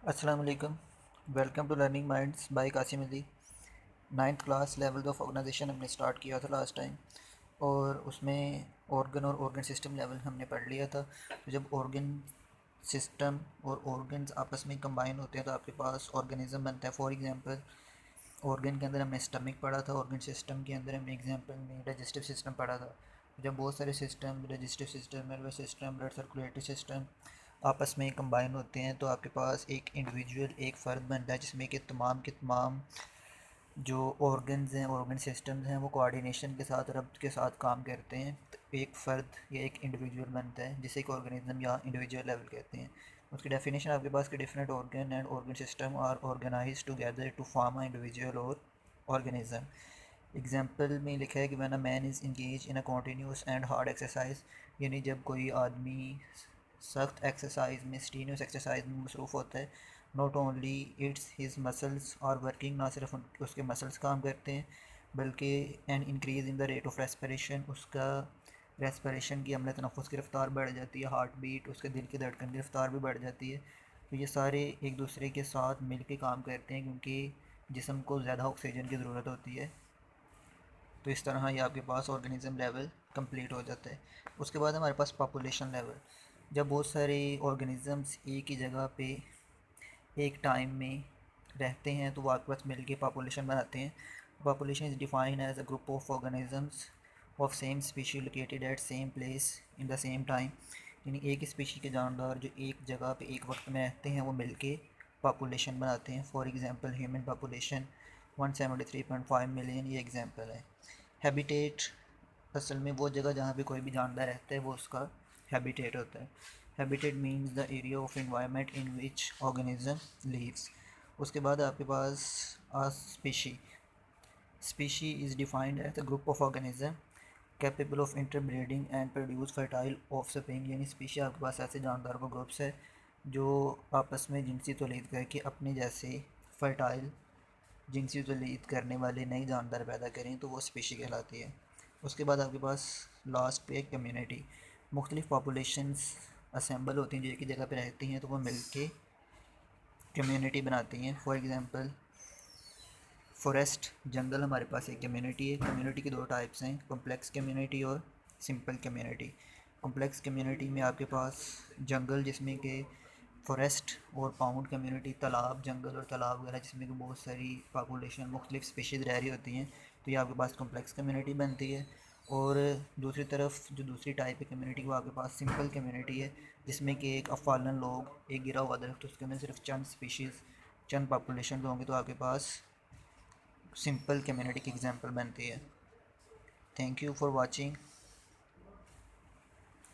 अस्सलाम वालेकुम। Welcome to learning minds by Kasim Ali. Ninth class level of organization हमने start किया था लास्ट टाइम, और उसमें ऑर्गन और ऑर्गन सिस्टम लेवल हमने पढ़ लिया था। तो जब ऑर्गन सिस्टम और ऑर्गन्स आपस में कंबाइन होते हैं तो आपके पास ऑर्गेनिज्म बनता है। फॉर एग्जांपल, ऑर्गन के अंदर हमने स्टमक पढ़ा था, ऑर्गन सिस्टम के अंदर हमने एग्जांपल में डाइजेस्टिव सिस्टम पढ़ा था। जब बहुत सारे system, digestive system, nervous system, blood circulatory system आपस में कंबाइन होते हैं तो आपके पास एक इंडिविजुअल, एक फ़र्द बनता है जिसमें के तमाम जो ऑर्गन्स हैं, ऑर्गन सिस्टम्स हैं, वो कोऑर्डिनेशन के साथ, रब्त के साथ काम करते हैं। तो एक फ़र्द या एक इंडिविजुअल बनता है जिसे एक ऑर्गेनिज्म या इंडिविजुअल लेवल कहते हैं। उसकी डेफिनेशन आपके पास कि different organ and organ system are organized together to form a individual और ऑर्गेनिज्म। एग्जाम्पल में लिखा है कि when a man is engage in a continuous and hard exercise, यानी जब कोई आदमी सख्त एक्सरसाइज में, स्टीन्यूस एक्सरसाइज में मसरूफ़ होता है, not only it's his muscles are working, ना सिर्फ उसके मसल्स काम करते हैं बल्कि and increase in the rate of respiration, उसका रेस्पिरेशन की, अमल तनफ़ुस की रफ़्तार बढ़ जाती है, हार्ट बीट, उसके दिल की धड़कन की रफ़्तार भी बढ़ जाती है। तो ये सारे एक दूसरे के साथ मिल के काम करते हैं क्योंकि जिस्म को ज़्यादा ऑक्सीजन की ज़रूरत होती है। तो इस तरह ये आपके पास ऑर्गेनिज्म लेवल कंप्लीट हो जाता है। उसके बाद हमारे पास पॉपुलेशन लेवल। जब बहुत सारे ऑर्गेनिजम्स एक ही जगह पे एक टाइम में रहते हैं तो वो आपके पास मिल के पॉपुलेशन बनाते हैं। Population is defined as a group of organisms of same species located at same place in the same time, यानी एक ही स्पीशी के जानदार जो एक जगह पे एक वक्त में रहते हैं वो मिल के पॉपुलेशन बनाते हैं। For example, human population 173.5 million, ये एग्ज़ाम्पल है। हैबिटेट, असल में वो जगह जहाँ पे कोई भी जानवर रहता है वो उसका हैबिटेट होता है। Habitat means the area of environment in which organism lives. उसके बाद आपके पास species. Species is defined as the group of organism capable of interbreeding and produce fertile offspring, यानी स्पीशी आपके पास ऐसे जानदार को ग्रुप्स है जो आपस में जिनसी तौलीद करके अपने जैसे फर्टाइल जिनसी तौलीद करने वाले नए जानदार पैदा करें तो वो स्पीशी कहलाती है। उसके बाद आपके पास लास्ट पे कम्युनिटी। मुख्तलिफ़ पॉपुलेशंस असेंबल होती हैं जो एक ही जगह पे रहती हैं तो वो मिल के कम्युनिटी बनाती हैं। फॉर एग्ज़ाम्पल, फॉरेस्ट, जंगल हमारे पास एक कम्युनिटी है। कम्युनिटी की दो टाइप्स हैं, कॉम्प्लेक्स कम्युनिटी और सिंपल कम्युनिटी। कॉम्प्लेक्स कम्युनिटी में आपके पास जंगल जिसमें कि फॉरेस्ट और पाउंड कम्युनिटी, तालाब, जंगल और तालाब वगैरह जिसमें कि बहुत सारी पॉपुलेशन मुख्तलिफ स्पीशीज़ रह रही होती हैं, तो ये आपके पास कॉम्प्लेक्स कम्युनिटी बनती है। और दूसरी तरफ जो दूसरी टाइप है कम्युनिटी वो आपके पास सिंपल कम्युनिटी है जिसमें कि एक अफालन लोग, एक गिरा हुआ दरख्त, उसके अंदर सिर्फ चंद स्पीशीज़, चंद पॉपुलेशन होंगे तो आपके पास सिंपल कम्युनिटी की एग्जांपल बनती है। Thank you for watching.